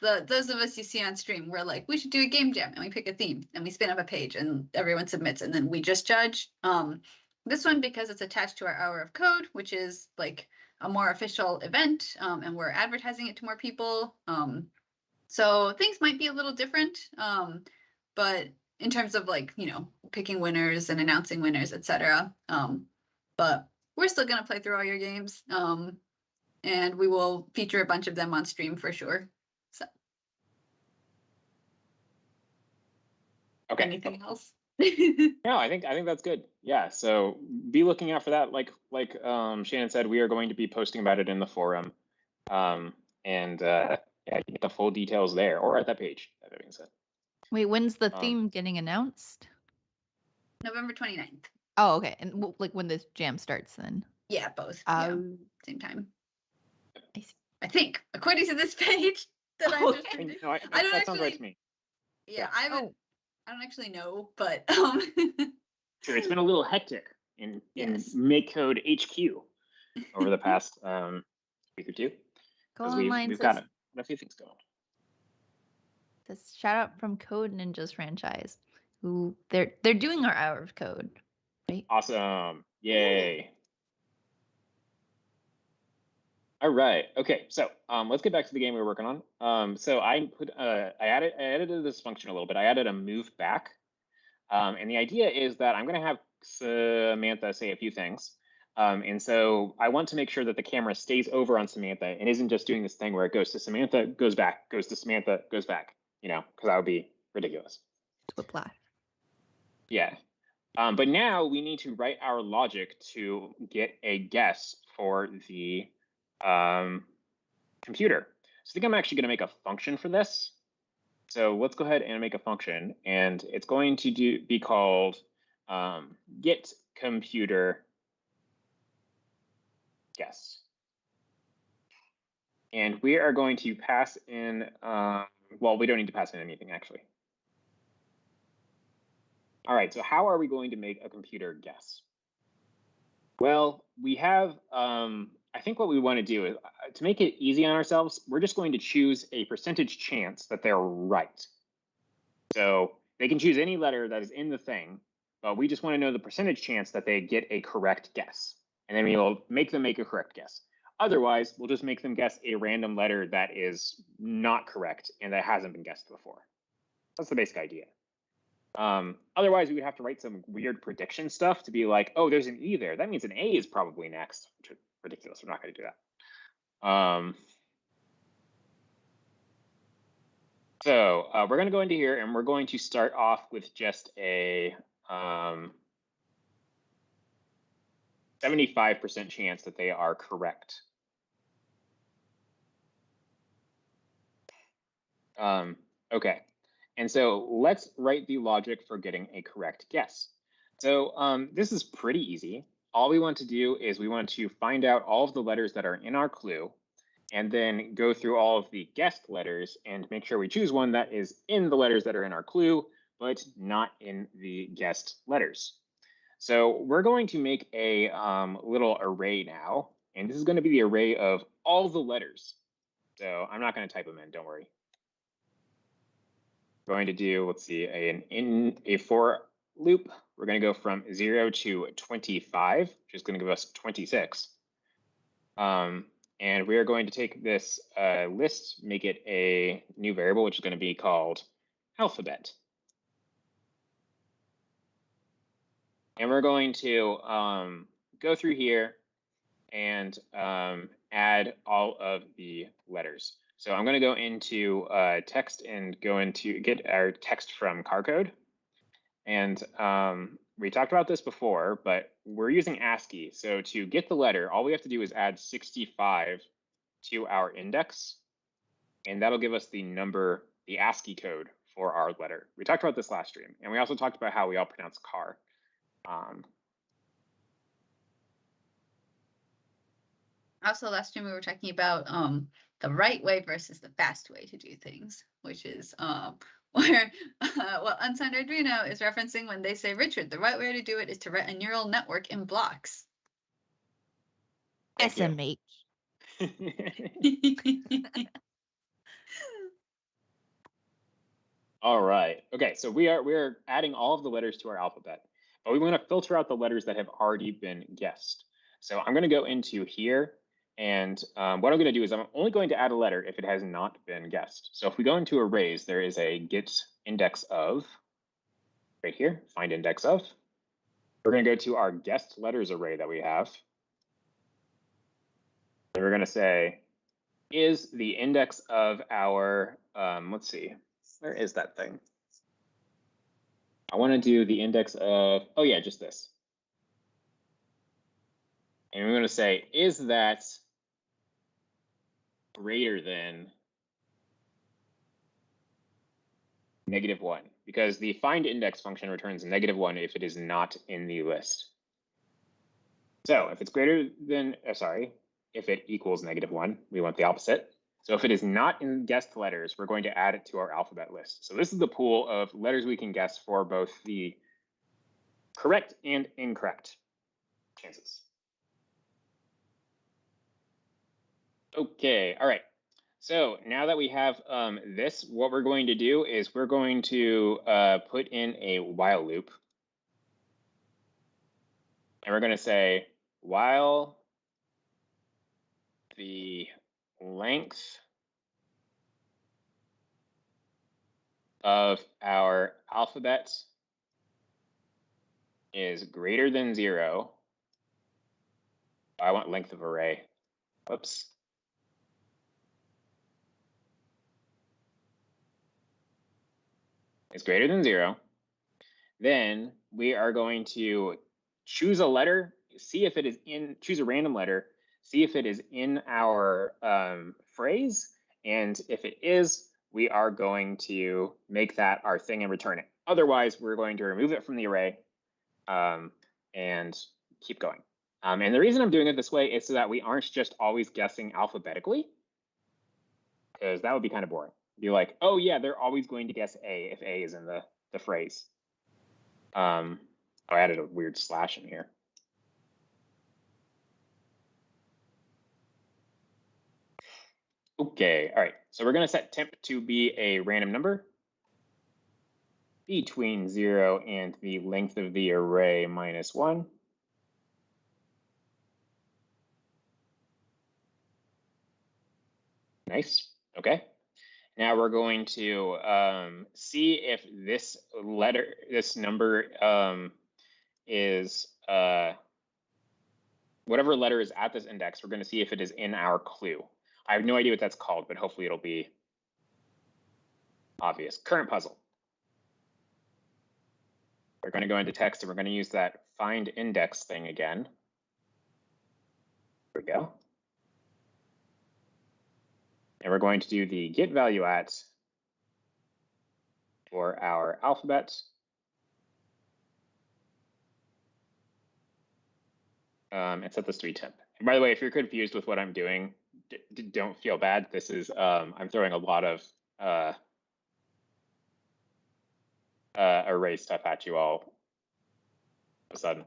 Speaker 2: those of us you see on stream, we're like, we should do a game jam, and we pick a theme and we spin up a page and everyone submits and then we just judge. This one, because it's attached to our hour of code, which is like a more official event, and we're advertising it to more people. So things might be a little different, but in terms of like, picking winners and announcing winners, etc. But we're still going to play through all your games, and we will feature a bunch of them on stream for sure. So.
Speaker 1: Okay.
Speaker 2: Anything else?
Speaker 1: No, I think that's good. Yeah, so be looking out for that. Like Shannon said, we are going to be posting about it in the forum, yeah, you get the full details there or at that page. That being said.
Speaker 3: Wait, when's the theme getting announced?
Speaker 2: November 29th.
Speaker 3: Oh, okay. And like when this jam starts then?
Speaker 2: Yeah, both. Same time. I think, according to this page that I'm just reading.
Speaker 1: No, that sounds right to me.
Speaker 2: Yeah, I don't actually know, but
Speaker 1: Sure, it's been a little hectic in
Speaker 2: Yes.
Speaker 1: MakeCode HQ over the past week or two.
Speaker 3: Go
Speaker 1: Because
Speaker 3: online.
Speaker 1: we've got a few things going.
Speaker 3: This shout out from Code Ninjas franchise, who they're doing our hour of code, right?
Speaker 1: Awesome! Yay! All right. Okay. So let's get back to the game we were working on. So I edited this function a little bit. I added a move back, and the idea is that I'm going to have Samantha say a few things. And so I want to make sure that the camera stays over on Samantha and isn't just doing this thing where it goes to Samantha, goes back, goes to Samantha, goes back. You know, because that would be ridiculous.
Speaker 3: Whiplash.
Speaker 1: Yeah. But now we need to write our logic to get a guess for the computer. So I think I'm actually going to make a function for this. So let's go ahead and make a function, and it's going to be called get computer guess. And we are going to pass in, well, we don't need to pass in anything actually. All right, so how are we going to make a computer guess? Well, we have, I think what we want to do is, to make it easy on ourselves, we're just going to choose a percentage chance that they're right. So they can choose any letter that is in the thing, but we just want to know the percentage chance that they get a correct guess. And then we will make them make a correct guess. Otherwise, we'll just make them guess a random letter that is not correct and that hasn't been guessed before. That's the basic idea. Otherwise, we would have to write some weird prediction stuff to be like, oh, there's an E there. That means an A is probably next, which is ridiculous. We're not going to do that. So we're going to go into here and we're going to start off with just a 75% chance that they are correct. Okay. And so let's write the logic for getting a correct guess. So this is pretty easy. All we want to do is we want to find out all of the letters that are in our clue and then go through all of the guessed letters and make sure we choose one that is in the letters that are in our clue, but not in the guessed letters. So we're going to make a little array now, and this is going to be the array of all the letters. So I'm not going to type them in, don't worry. Going to do, let's see, a for loop. We're going to go from 0 to 25, which is going to give us 26. And we are going to take this list, make it a new variable, which is going to be called alphabet. And we're going to go through here and add all of the letters. So I'm going to go into text and go into get our text from CarCode. And we talked about this before, but we're using ASCII. So to get the letter, all we have to do is add 65 to our index. And that'll give us the number, the ASCII code for our letter. We talked about this last stream. And we also talked about how we all pronounce car.
Speaker 2: Also, last time we were talking about the right way versus the fast way to do things, which is where what Unsigned Arduino is referencing when they say, Richard, the right way to do it is to write a neural network in blocks.
Speaker 3: SMH.
Speaker 1: All right. Okay, so we're adding all of the letters to our alphabet, but we want to filter out the letters that have already been guessed. So I'm going to go into here, and what I'm going to do is I'm only going to add a letter if it has not been guessed. So if we go into arrays, there is a get index of right here, find index of. We're going to go to our guessed letters array that we have. And we're going to say, is the index of our, let's see, where is that thing? I want to do the index of, oh yeah, just this. And we're going to say, is that greater than -1? Because the find index function returns -1 if it is not in the list. So if it's greater than, if it equals -1, we want the opposite. So if it is not in guessed letters, we're going to add it to our alphabet list. So this is the pool of letters we can guess for both the correct and incorrect. chances. Okay, all right. So now that we have this, what we're going to do is we're going to put in a while loop. And we're going to say while the length of our alphabet is greater than 0. I want length of array. Whoops. Is greater than 0. Then we are going to choose a letter, see if it is in, choose a random letter, see if it is in our phrase. And if it is, we are going to make that our thing and return it. Otherwise, we're going to remove it from the array and keep going. And the reason I'm doing it this way is so that we aren't just always guessing alphabetically, because that would be kind of boring. Be like, oh yeah, they're always going to guess A if A is in the phrase. Oh, I added a weird slash in here. Okay, all right. So we're going to set temp to be a random number between 0 and the length of the array minus 1. Nice. Okay. Now we're going to see if this letter, this number is whatever letter is at this index. We're going to see if it is in our clue. I have no idea what that's called, but hopefully it'll be obvious. Current puzzle. We're going to go into text and we're going to use that find index thing again. There we go. And we're going to do the get value at for our alphabet. And set this to be temp. And by the way, if you're confused with what I'm doing, don't feel bad. This is, I'm throwing a lot of array stuff at you all of a sudden.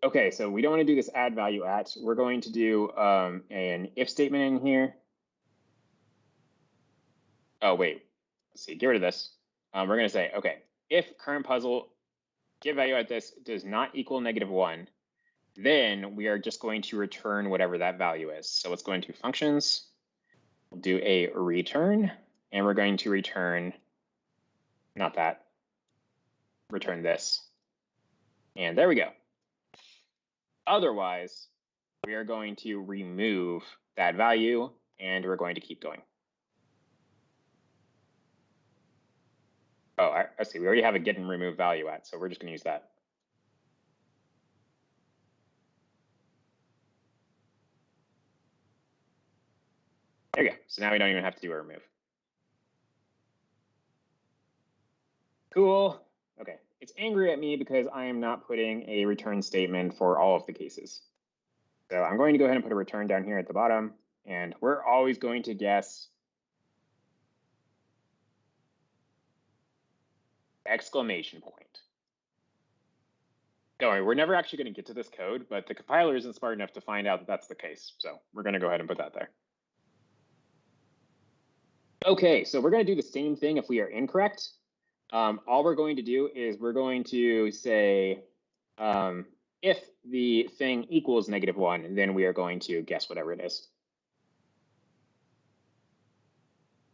Speaker 1: Okay, so we don't want to do this add value at. We're going to do an if statement in here. Oh, wait, let's see, get rid of this. We're going to say, okay, if current puzzle get value at this does not equal -1, then we are just going to return whatever that value is. So let's go into functions, we'll do a return, and we're going to return, not that, return this. And there we go. Otherwise, we are going to remove that value and we're going to keep going. Oh, I see. We already have a get and remove value at, so we're just going to use that. There you go. So now we don't even have to do a remove. Cool. Okay. It's angry at me because I am not putting a return statement for all of the cases. So I'm going to go ahead and put a return down here at the bottom, and we're always going to guess exclamation point. Don't worry, we're never actually going to get to this code, but the compiler isn't smart enough to find out that that's the case. So we're going to go ahead and put that there. Okay, so we're going to do the same thing if we are incorrect. All we're going to do is we're going to say if the thing equals -1, then we are going to guess whatever it is.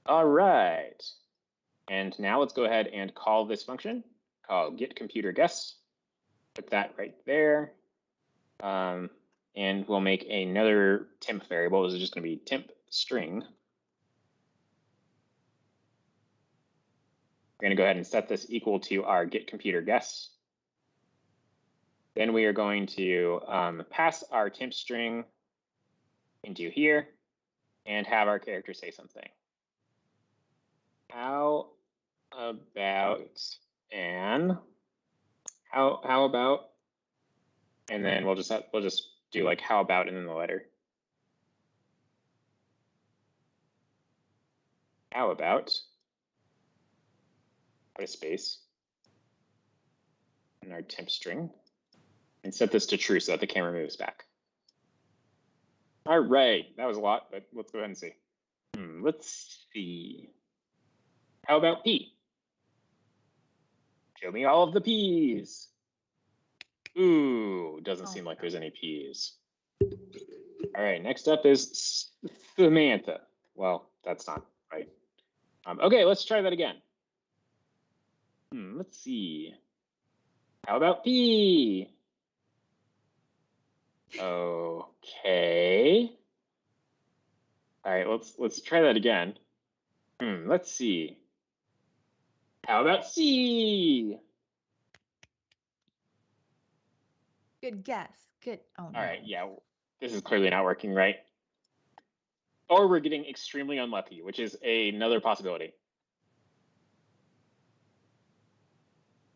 Speaker 1: All right. And now let's go ahead and call this function, call getComputerGuess. Put that right there. And we'll make another temp variable. This is just going to be temp string. We're going to go ahead and set this equal to our getComputerGuess. Then we are going to pass our temp string into here and have our character say something. How about an? How about? And then we'll just do like how about and then the letter. How about? Put a space. in our temp string and set this to true so that the camera moves back. All right, that was a lot, but let's go ahead and see. Let's see. How about P? Show me all of the P's. Ooh, doesn't seem like there's any P's. All right, next up is Samantha. Well, that's not right. Okay, let's try that again. Let's see. How about P? Okay. All right, let's try that again. Let's see. How about C?
Speaker 3: Good guess. Good. Oh, no.
Speaker 1: All right, yeah, this is clearly not working, right? Or we're getting extremely unlucky, which is another possibility.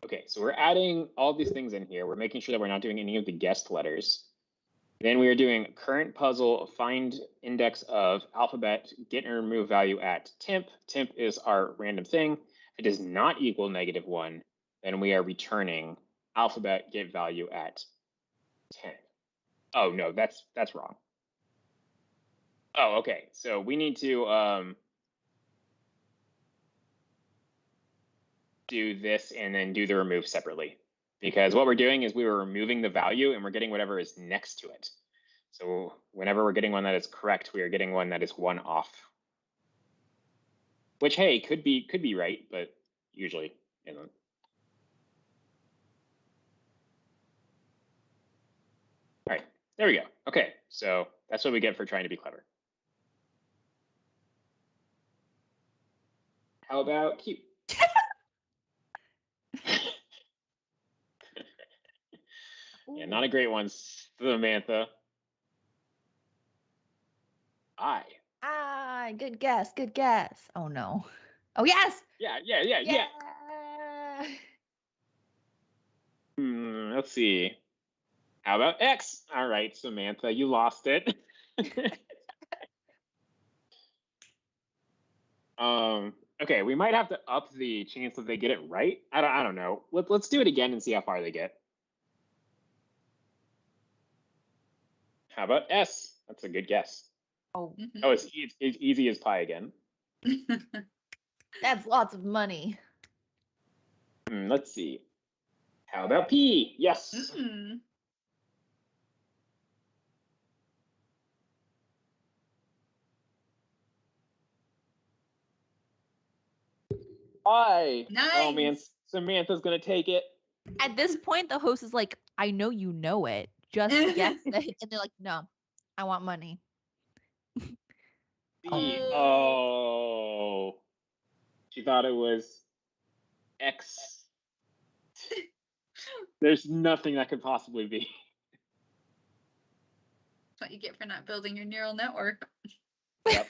Speaker 1: Okay, so we're adding all these things in here. We're making sure that we're not doing any of the guessed letters. Then we are doing current puzzle, find index of alphabet, get and remove value at temp. Temp is our random thing. If it does not equal -1, then we are returning alphabet, get value at 10. Oh, no, that's wrong. Oh, okay, so we need to do this and then do the remove separately. Because what we're doing is we were removing the value and we're getting whatever is next to it. So whenever we're getting one that is correct, we are getting one that is 1 off. Which, hey, could be right, but usually isn't. All right, there we go. Okay, so that's what we get for trying to be clever. How about Q? Yeah, not a great one, Samantha. I.
Speaker 3: Good guess. Good guess. Oh, no. Oh, yes.
Speaker 1: Yeah. Let's see. How about X? All right, Samantha, you lost it. Okay, we might have to up the chance that they get it right. I don't know. Let's do it again and see how far they get. How about S? That's a good guess.
Speaker 3: Oh,
Speaker 1: Oh, it's easy as pie again.
Speaker 3: that's lots of money.
Speaker 1: Let's see. How about P? Yes. I.
Speaker 2: Nice.
Speaker 1: Oh man, Samantha's gonna take it.
Speaker 3: At this point, the host is like, I know you know it. Just guess it. And they're like, no, I want money.
Speaker 1: Oh. She thought it was X. There's nothing that could possibly be.
Speaker 2: That's what you get for not building your neural network.
Speaker 1: Yep.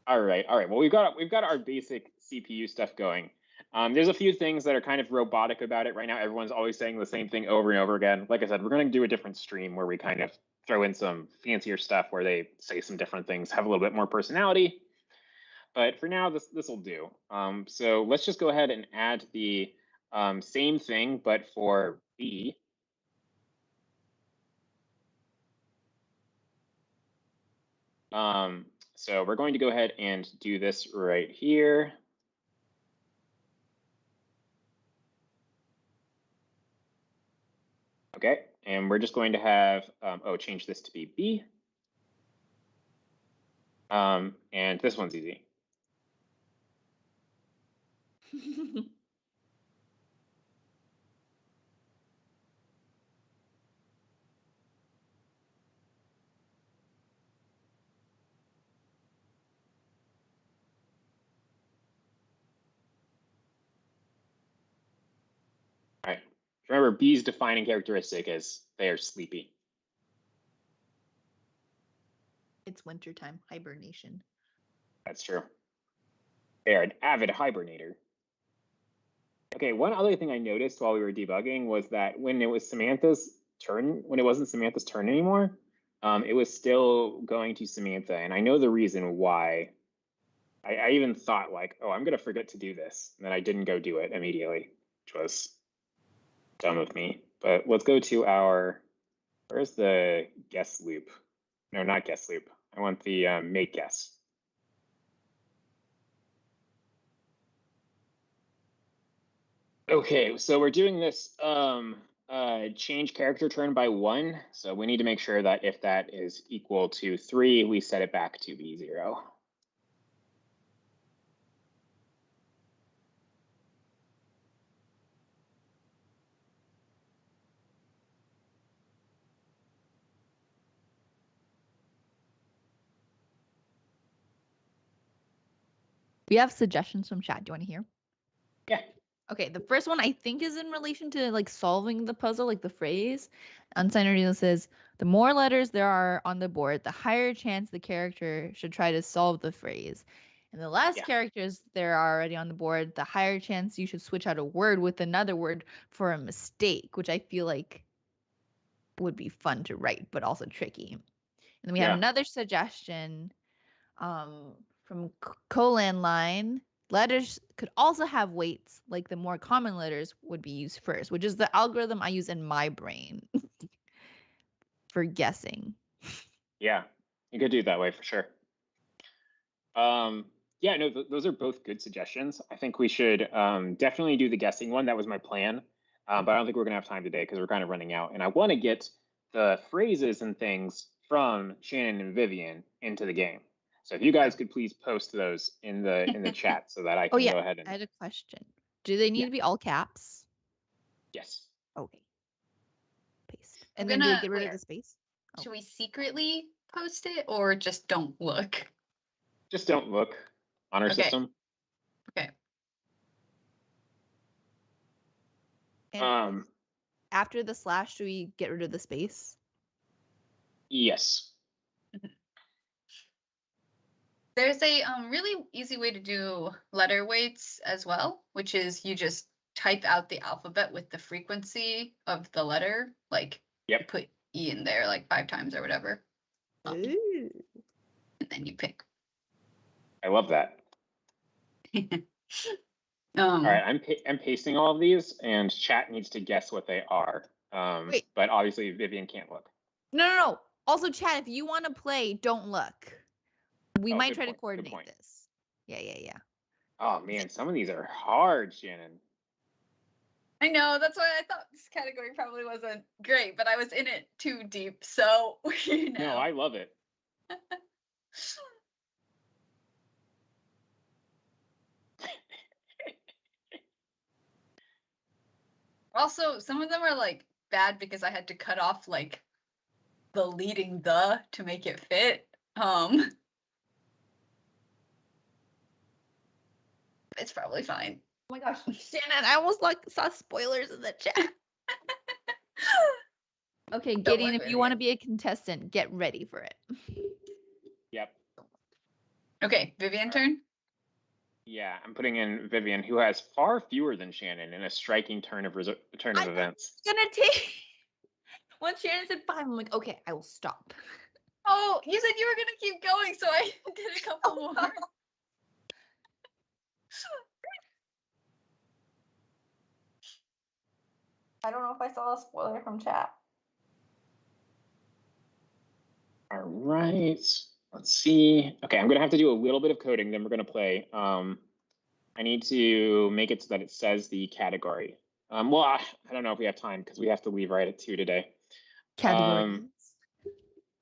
Speaker 1: All right. Well, we've got our basic CPU stuff going. There's a few things that are kind of robotic about it right now. Everyone's always saying the same thing over and over again. Like I said, we're going to do a different stream where we kind of throw in some fancier stuff where they say some different things, have a little bit more personality. But for now, this will do. So let's just go ahead and add the same thing, but for B. So we're going to go ahead and do this right here. Okay, and we're just going to have, change this to be B. And this one's easy. All right, remember B's defining characteristic is they are sleepy.
Speaker 3: It's wintertime, hibernation.
Speaker 1: That's true. They are an avid hibernator. Okay, one other thing I noticed while we were debugging was that when it was Samantha's turn, when it wasn't Samantha's turn anymore, it was still going to Samantha. And I know the reason why. I even thought like, oh, I'm gonna forget to do this, and then I didn't go do it immediately, which was dumb of me. But let's go to our, where's the guess loop? No, not guess loop. I want the make guess. Okay, so we're doing this change character turn by 1. So we need to make sure that if that is equal to 3, we set it back to be 0.
Speaker 3: We have suggestions from chat. Do you want to hear?
Speaker 1: Yeah.
Speaker 3: Okay, the first one I think is in relation to like solving the puzzle, like the phrase. Unsigned says, the more letters there are on the board, the higher chance the character should try to solve the phrase. And the less characters there are already on the board, the higher chance you should switch out a word with another word for a mistake, which I feel like would be fun to write, but also tricky. And then we have another suggestion from Colon Line. Letters could also have weights, like the more common letters would be used first, which is the algorithm I use in my brain for guessing.
Speaker 1: Yeah, you could do it that way for sure. Yeah, no, those are both good suggestions. I think we should definitely do the guessing one. That was my plan, but I don't think we're gonna have time today because we're kind of running out. And I want to get the phrases and things from Shannon and Vivian into the game. So if you guys could please post those in the chat so that I can go ahead and.
Speaker 3: I had a question. Do they need to be all caps?
Speaker 1: Yes.
Speaker 3: Okay. Paste. And then do we get rid of the space?
Speaker 2: Should we secretly post it or just don't look?
Speaker 1: Just don't look on our system.
Speaker 2: Okay.
Speaker 3: And after the slash, do we get rid of the space?
Speaker 1: Yes.
Speaker 2: There's a really easy way to do letter weights as well, which is you just type out the alphabet with the frequency of the letter, like you put E in there like 5 times or whatever. And then you pick.
Speaker 1: I love that. All right, I'm pasting all of these, and chat needs to guess what they are. But obviously Vivian can't look.
Speaker 3: No. Also, chat, if you want to play, don't look. We might try to coordinate this. Yeah.
Speaker 1: Oh man, some of these are hard, Shannon.
Speaker 2: I know, that's why I thought this category probably wasn't great, but I was in it too deep, so you know.
Speaker 1: No, I love it.
Speaker 2: Also, some of them are like bad because I had to cut off like the leading the to make it fit. It's probably fine.
Speaker 3: Oh my gosh, Shannon, I almost saw spoilers in the chat. Okay, Gideon, if you want to be a contestant, get ready for it.
Speaker 1: Yep.
Speaker 2: Okay, Vivian turn.
Speaker 1: Yeah, I'm putting in Vivian, who has far fewer than Shannon in a striking turn of events.
Speaker 3: It's gonna take. Once Shannon said 5, I'm like, okay, I will stop.
Speaker 2: Oh, you said you were gonna keep going, so I did a couple more.
Speaker 3: I don't know if I saw a spoiler from chat.
Speaker 1: All right, let's see. Okay, I'm gonna have to do a little bit of coding, then we're gonna play. I need to make it so that it says the category. Well, I don't know if we have time because we have to leave right at 2 today.
Speaker 3: Categories.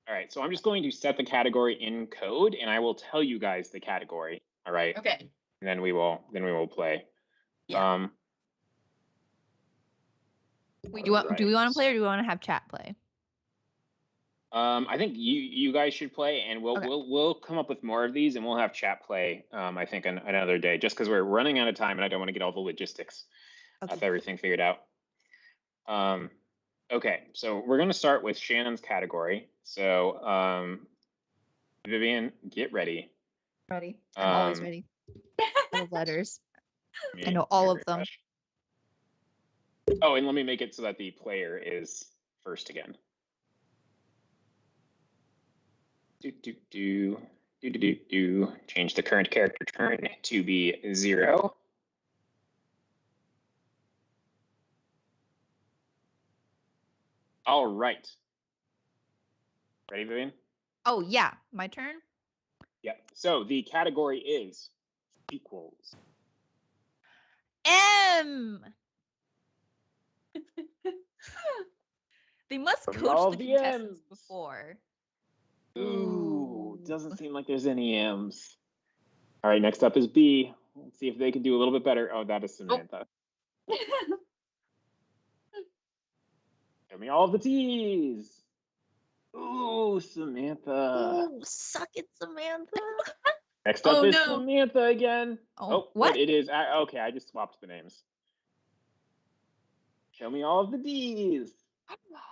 Speaker 1: All right, so I'm just going to set the category in code, and I will tell you guys the category. All right.
Speaker 2: Okay.
Speaker 1: And then we will play.
Speaker 2: Yeah.
Speaker 3: Wait, do we want to play or do we want to have chat play?
Speaker 1: I think you guys should play, and we'll come up with more of these, and we'll have chat play. I think another day, just because we're running out of time, and I don't want to get all the logistics of everything figured out. Okay, so we're gonna start with Shannon's category. So, Vivian, get ready.
Speaker 3: Ready. I'm always ready. All letters. I know all of them.
Speaker 1: Oh, and let me make it so that the player is first again. Change the current character turn to be 0. All right. Ready, Vivian?
Speaker 3: Oh, yeah. My turn?
Speaker 1: Yep. So the category is equals.
Speaker 3: M. They must
Speaker 1: From all
Speaker 3: coach the
Speaker 1: the
Speaker 3: contestants
Speaker 1: M's.
Speaker 3: before.
Speaker 1: Ooh, doesn't seem like there's any M's. All right, next up is B. Let's see if they can do a little bit better. Oh, that is Samantha. Show me all of the T's. Ooh, Samantha.
Speaker 3: Ooh, suck it, Samantha.
Speaker 1: Next up
Speaker 2: Oh,
Speaker 1: is
Speaker 2: no.
Speaker 1: Samantha again.
Speaker 3: Oh,
Speaker 1: what?
Speaker 3: what?
Speaker 1: It is. Okay, I just swapped the names. Show me all of the D's.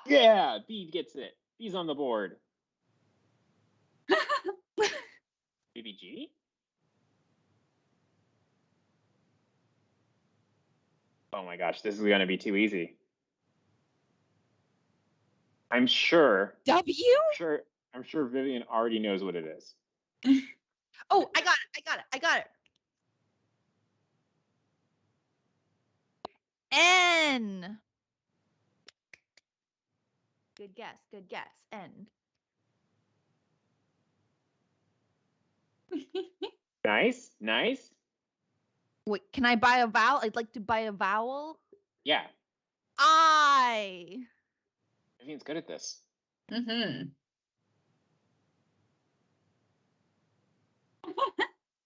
Speaker 1: Yeah, B gets it. B's on the board. BBG? Oh my gosh, this is going to be too easy. I'm sure Vivian already knows what it is.
Speaker 3: Oh, I got it. N. Good guess. N.
Speaker 1: Nice.
Speaker 3: Wait, can I buy a vowel? I'd like to buy a vowel.
Speaker 1: Yeah,
Speaker 3: I.
Speaker 1: Vivian's good at this.
Speaker 2: Mm-hmm.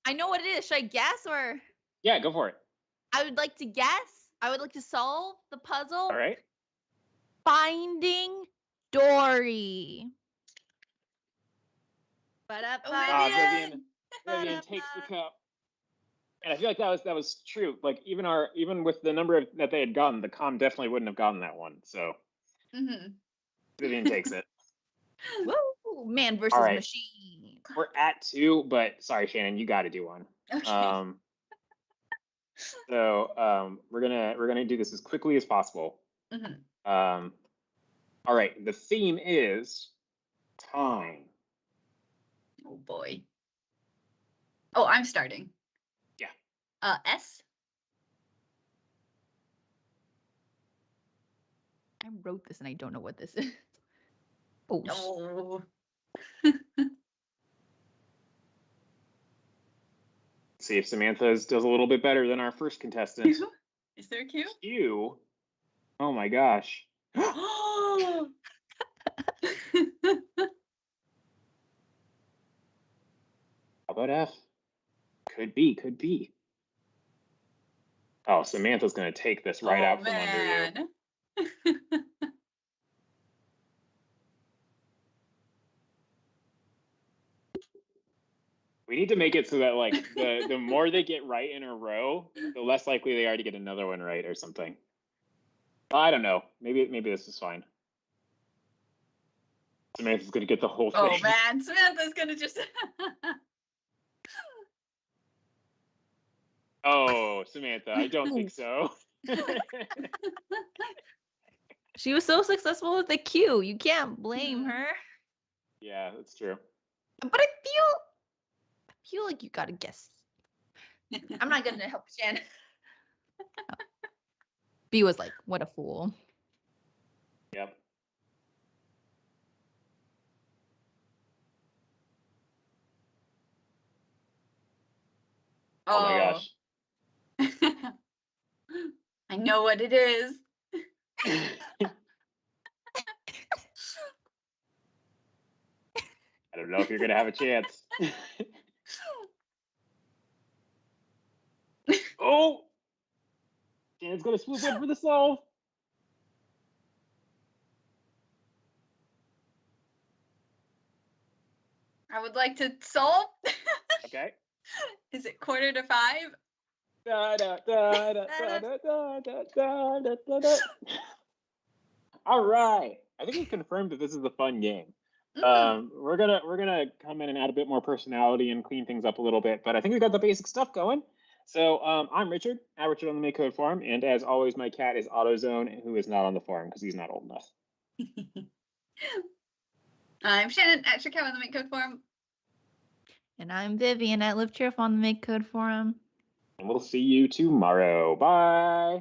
Speaker 3: I know what it is. Should I guess or?
Speaker 1: Yeah, go for it.
Speaker 3: I would like to guess. I would like to solve the puzzle.
Speaker 1: All right.
Speaker 3: Finding Dory.
Speaker 1: Vivian takes the cup. And I feel like that was true. Like even with the number that they had gotten, the com definitely wouldn't have gotten that one. So Vivian takes it.
Speaker 3: Woo! Man versus
Speaker 1: right.
Speaker 3: machine.
Speaker 1: We're at 2, but sorry, Shannon, you got to do one.
Speaker 2: Okay.
Speaker 1: So we're gonna do this as quickly as possible. All right. The theme is time.
Speaker 2: Oh boy. Oh, I'm starting.
Speaker 1: Yeah.
Speaker 2: S.
Speaker 3: I wrote this and I don't know what this is. Oh.
Speaker 2: Oh.
Speaker 1: See if Samantha's does a little bit better than our first contestant.
Speaker 2: Is there a Q?
Speaker 1: Q. Oh my gosh.
Speaker 2: Oh.
Speaker 1: How about F? Could be. Oh, Samantha's gonna take this right out from under you. We need to make it so that like the more they get right in a row, the less likely they are to get another one right or something. I don't know. Maybe this is fine. Samantha's gonna get the whole thing.
Speaker 2: Oh man, Samantha's gonna just.
Speaker 1: Oh, Samantha, I don't think so.
Speaker 3: She was so successful with the Q. You can't blame her.
Speaker 1: Yeah, that's true.
Speaker 3: But I feel like you gotta guess. I'm not gonna help Shannon. B was like, what a fool.
Speaker 1: Yep. Oh my gosh.
Speaker 2: I know what it is.
Speaker 1: I don't know if you're gonna have a chance. Oh! Shannon's gonna swoop in for the solve.
Speaker 2: I would like to solve.
Speaker 1: Okay.
Speaker 2: Is it 4:45?
Speaker 1: All right. I think we've confirmed that this is a fun game. We're gonna come in and add a bit more personality and clean things up a little bit, but I think we got the basic stuff going. So I'm Richard, at Richard on the MakeCode forum, and as always, my cat is AutoZone, who is not on the forum because he's not old enough.
Speaker 2: I'm Shannon, at Chicago on the MakeCode forum.
Speaker 3: And I'm Vivian at Live Cheerful on the MakeCode forum.
Speaker 1: And we'll see you tomorrow. Bye.